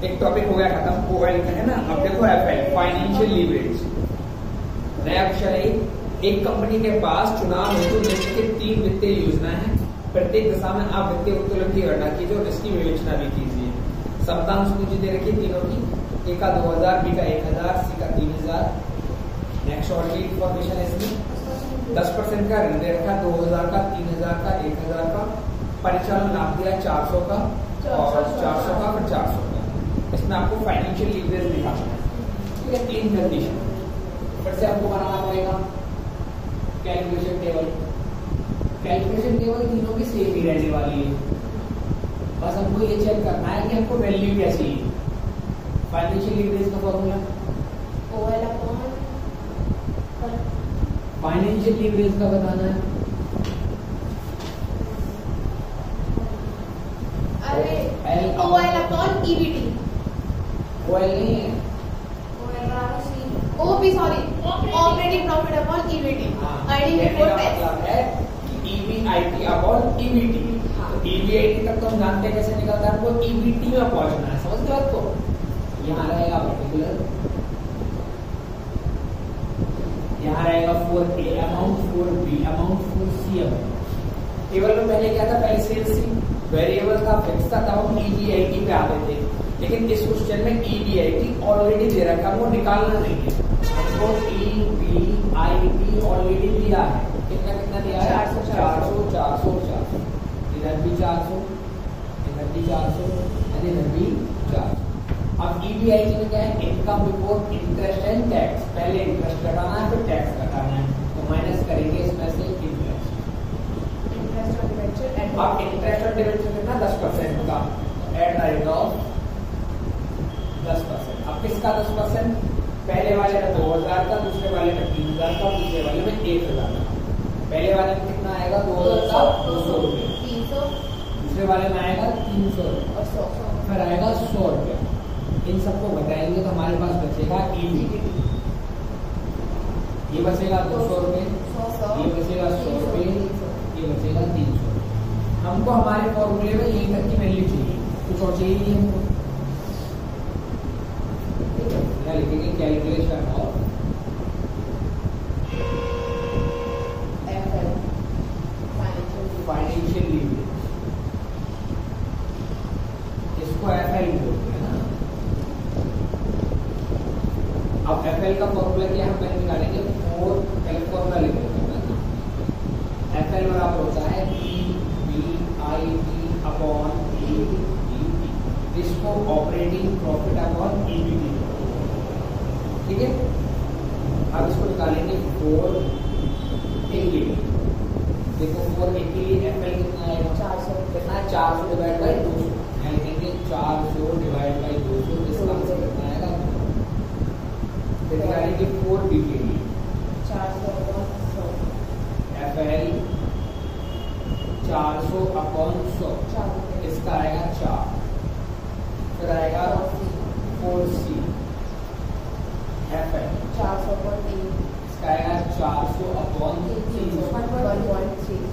एक टॉपिक हो गया खत्म, ओएल का है ना। अब देखो एफएल, फाइनेंशियल लीवरेज, नया विषय है। एक कंपनी के पास चुनाव हेतु निम्न के 3 वित्तीय योजना है। प्रत्येक दशा में आप वित्तीय उत्तोलन की गणना कीजिए और इसकी विवेचना भी कीजिए। शब्दांश पूंजी दे रखी तीनों की, ए का 2000, बी का 1000, सी का 3000। नेक्स्ट और भी इंफॉर्मेशन है इसमें। 10% का ऋण दे रखा, 2000 का, 3000 का, 1000 का। परिचालन लाभ दिया 400 का और 400 का, फिर 400 का। इसमें आपको फाइनेंशियल लीवरेज दिखाना है, ठीक है। 3 कंडीशन फिर से आपको बनाना पड़ेगा। कैलकुलेशन टेबल, कैलकुलेशन टेबल तीनों की सेम ही रहने वाली है, बस हमको ये चेक करना है कि हमको वैल्यू क्या चाहिए। फाइनेंशियल लीवरेज का formula OL upon, financial leverage का बताना है। अरे ओएल अपॉन ईबीटी, ओएल नहीं है, OP sorry, operating profit upon EBT, earning before tax है ईबीआईटी अपॉन ईबीटी। ईबीआईटी तक तो हम जानते हैं कैसे निकलता है, हमको ईबीटी में पहुंचना है, समझते हो आपको। यहाँ रहेगा पर्टिकुलर, यहाँ रहेगा 4A amount, 4B amount, 4C amount. Table में पहले क्या था, पहले सेल्स वेरिएबल था, फिक्स था, तब हम ईबीआईटी पे आते थे। लेकिन इस क्वेश्चन में ईबीआईटी ऑलरेडी दे रखा है, वो निकालना नहीं है हमको। ईबीआईटी ऑलरेडी दिया है, कितना कितना दिया है, 400 400 400। इधर भी 400, इधर भी 400, इधर भी 400। अब ईबीआईटी में क्या है, income before interest and tax. पहले इंटरेस्ट कटाना है, फिर टैक्स कटाना है, तो माइनस करेंगे इसमें से इंटरेस्ट। अब इंटरेस्ट और डिविडेंड कितना, 10% का, एट रेट ऑफ 10%। अब किसका 10%, पहले वाले में 2000 का, दूसरे वाले में 3000 का, दूसरे वाले में 1000 का। पहले वाले में कितना आएगा, 2000 का 200 रुपये, 300, दूसरे वाले में आएगा 300 और 100, फिर आएगा 100 रुपये। इन सबको बताएंगे तो हमारे पास बचेगा ईबीटी, ये बचेगा 200 रुपये, ये बचेगा 100 रुपये, ये बचेगा 300। हमको हमारे फॉर्मूले में यही तक की वैल्यू चाहिए, कुछ और चाहिए नहीं हमको। लिखेंगे calculation of FL, financial leverage, इसको एफएल बोलते हैं ना। अब एफएल का फॉर्मूला क्या है, पहले निकालेंगे 4, पहले फॉर्मूला लिखेंगे। एफएल बराबर होता है ईबीआईटी अपॉन ईबीटी, इसको ऑपरेटिंग प्रॉफिट अपॉन ईबीटी, ठीक है। अब इसको निकालेंगे 4A के लिए। देखो 4A के लिए एफएल कितना आएगा, 400, कितना है, 400 डिवाइड बाई 200, यहाँ लिखेंगे 400 डिवाइड बाई 200, इसका आंसर कितना आएगा। फिर निकालेंगे 4B के लिए, 400 अपॉन 100, एफएल 400 अपॉन 100, इसका आएगा 4। फिर आएगा 4C, एफएल 400 अपॉन 3, इसका आएगा 400 अपॉन 300, 1.33,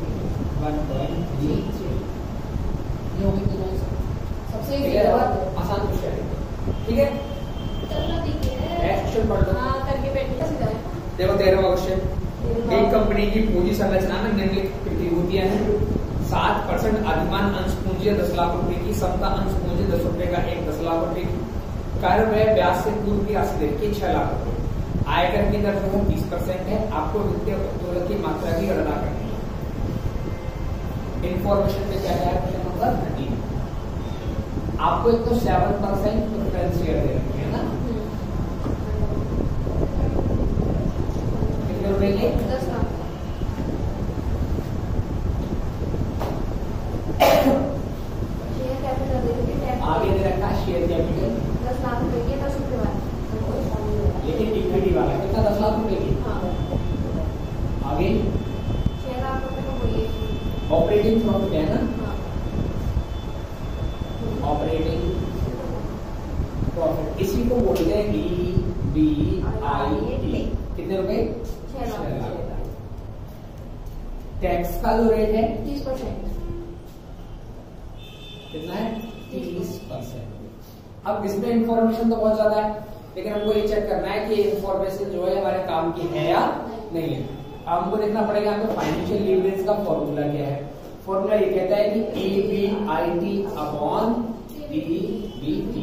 1.33। ये होगी तीनों सबसे आसान क्वेश्चन है, ठीक है। नेक्स्ट क्वेश्चन पढ़ लो। करके बैठने सीधा है। देखो 13वां क्वेश्चन, एक कंपनी की पूंजी संरचना में निम्नलिखित प्रतिभूतियां हैं। 7% अधिमान अंश पूंजी 10 लाख रुपए की, समता अंश पूंजी 10 रुपए का, एक 10 लाख रुपए की। कार्य व्यय ब्याज से पूर्व की राशि दे रखी 6 लाख रुपए। आयकर की दर जो है 20% है। आपको वित्तीय उत्तोलन की मात्रा की गणना करनी है। इन्फॉर्मेशन पे क्या है, क्वेश्चन नंबर 13। आपको एक तो 7% प्रेफरेंस शेयर दे रखी है ना, कितने रुपए की, 10 लाख। आगे दे रखा है शेयर कैपिटल 10 लाख रुपए की, 10 रुपए वाला, लेकिन इक्विटी वाला कितना, 10 लाख रुपए की। आगे 6 लाख रुपए का वही ऑपरेटिंग प्रॉफिट है ना, ऑपरेटिंग प्रॉफिट, इसी को बोलते हैं ईबीआईटी। कितने रुपए, 6 लाख। टैक्स का जो रेट है 30%। कितना है, 30%। अब इसमें इंफॉर्मेशन तो बहुत ज्यादा है, लेकिन हमको ये चेक करना है कि इंफॉर्मेशन जो है हमारे काम की है या नहीं है। अब हमको देखना पड़ेगा हमको फाइनेंशियल लीवरेज का फॉर्मूला क्या है। फॉर्मूला ये कहता है कि EBIT अपॉन EBT,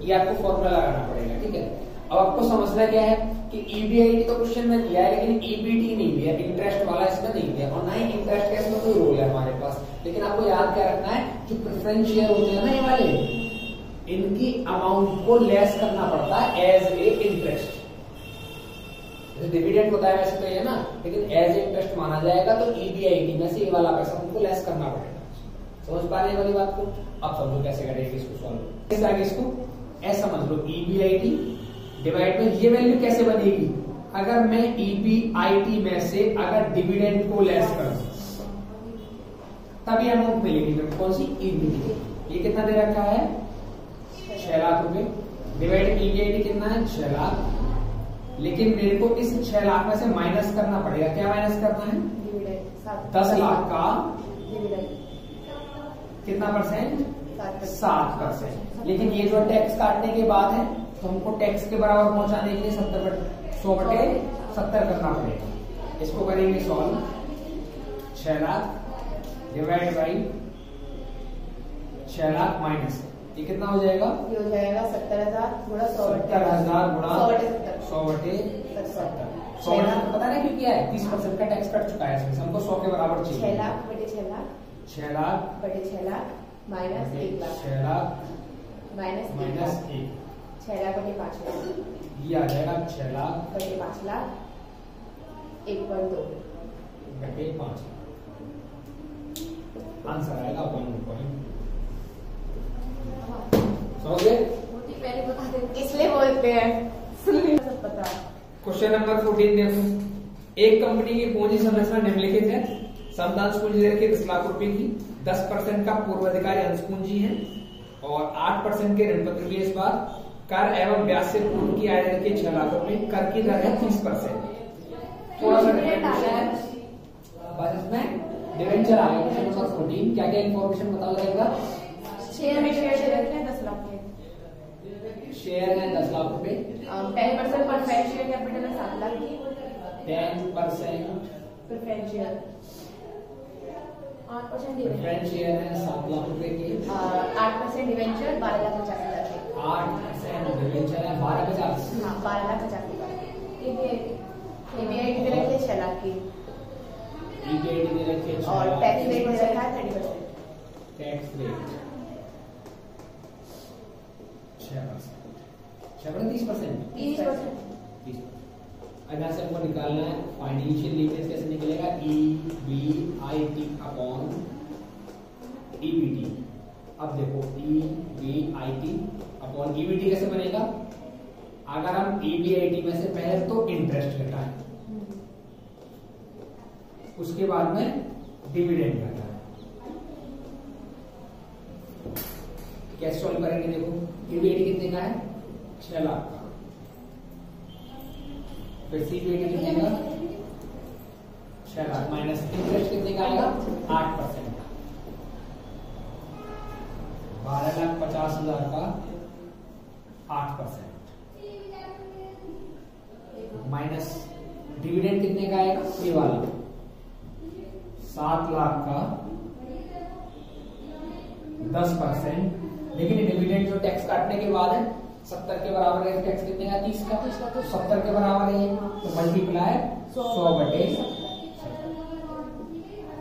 ये आपको फॉर्मूला लगाना पड़ेगा, ठीक है। अब आपको समझना क्या है कि EBIT तो क्वेश्चन में दिया है, लेकिन EBT नहीं दिया, इंटरेस्ट वाला इसमें नहीं दिया, और ना ही इंटरेस्ट का इसमें कोई रोल है हमारे पास। लेकिन आपको याद क्या रखना है, जो प्रेफरेंस शेयर होते हैं ना ये वाले, इनकी अमाउंट को लेस करना पड़ता है एज ए इंटरेस्ट। जैसे डिविडेंड होता है वैसे तो ये ना, लेकिन एज ए इंटरेस्ट माना जाएगा, तो EBIT में से ये वाला पैसा हमको लेस करना पड़ेगा। समझ पा रहे हैं वाली बात को? अब समझो कैसे करेंगे इसको सॉल्व। इस आगे इसको ऐसा समझ लो, EBIT डिवाइड में ये वैल्यू कैसे बनेगी, अगर मैं EBIT में से अगर डिविडेंड को लेस कर दूं तभी अमाउंट मिलेगी मेरे, कौन सी? EBT। ये कितना दे रखा है? 6 लाख रुपए। डिवाइड EBIT कितना है? 6 लाख। लेकिन मेरे को इस 6 लाख में से माइनस करना पड़ेगा। क्या माइनस करना है? 10 लाख का कितना परसेंट? 7%। लेकिन ये जो टैक्स काटने के बाद है, तो हमको टैक्स के बराबर पहुंचाने के लिए 100/70 करना पड़ेगा। इसको करेंगे solve. 6 lakh divide by 6 lakh minus, ये कितना हो जाएगा? ये हो जाएगा 70,000 गुणा 70,000 गुणा 100/70। 100 पता नहीं क्यों किया है, 30% का टैक्स कट चुका है इसमें, हमको 100 के बराबर चाहिए। 6 लाख बटे 6 लाख, 6 लाख बटे 6 लाख माइनस 1 लाख, 6 लाख माइनस 1, 6 लाख बटे 5 लाख, ये आ जाएगा 6 लाख बटे 5 लाख 1.2 बटे 5। आंसर आएगा 1. समझ गए? पहले बता दे, इसलिए बोलते हैं सब पता। क्वेश्चन नंबर 14 देखो। एक कंपनी की पूंजी संरचना निम्नलिखित है। समदांश पूंजी दे रखी 10 लाख रुपए की, 10% का पूर्वाधिकारी अंश पूंजी है और 8% के ऋण पत्र भी इस बार। कर एवं ब्याज से पूर्व की आय दर के 6 लाख रुपए, कर की दर है 30%। थोड़ा सा बस इसमें डिवेंचर आ गया। क्वेश्चन नंबर 14 क्या क्या इन्फॉर्मेशन बताओ जाएगा? शेयर में शेयर रखते हैं 10 लाख के, शेयर है 10 लाख रुपए, 10% प्रेफरेंस शेयर कैपिटल है 7 लाख की, 10% प्रेफरेंस शेयर 8% प्रेफरेंस शेयर है 7 लाख रुपए की, 8% डिवेंचर 12,50,000 के, 8% डिवेंचर है 12,50,000। हाँ 12,50,000। EBIT दे रखे 6 लाख की, EBIT दे रखे और टैक्स रेट दे रखा है 30%। Tax rate 6%, 30%। 30%। अब यहाँ से हमको निकालना है फाइनेंशियल लीवरेज। कैसे निकलेगा? EBIT upon EBT। अब देखो EBIT अपॉन EBT कैसे बनेगा? अगर हम EBIT में से पहले तो इंटरेस्ट घटाएं, उसके बाद में डिविडेंड घटाएं। कैसे सॉल्व करेंगे? देखो EBIT कितने का है? 6 लाख का। फिर CBIT कितने का? 6 लाख माइनस इंटरेस्ट कितने का आएगा? 8%। 12,50,000 का 8% माइनस डिविडेंड कितने का आएगा? ये वाला 7 लाख का 10%। लेकिन डिविडेंड जो टैक्स काटने के बाद है 70 के बराबर है, टैक्स कितने का? 30 का, तो 70 के बराबर है, तो मल्टीप्लाई 100/70।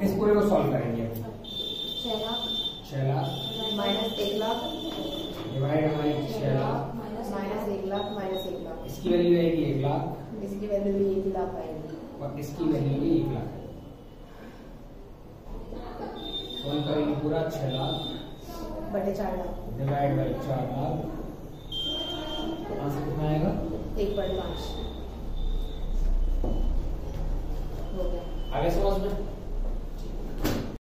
इस पूरे को सॉल्व करेंगे। 6 lakh minus 1 lakh divide by 6 lakh minus 1 lakh minus 1 lakh, इसकी वैल्यू आएगी 1 लाख इसकी वैल्यू भी 1 लाख आएगी और इसकी वैल्यू भी 1 लाख। सॉल्व करेंगे पूरा 6 लाख बटे 4 lakh divide by 4 lakh, answer कितना आएगा? 1.5 हो गया। आगे समझ में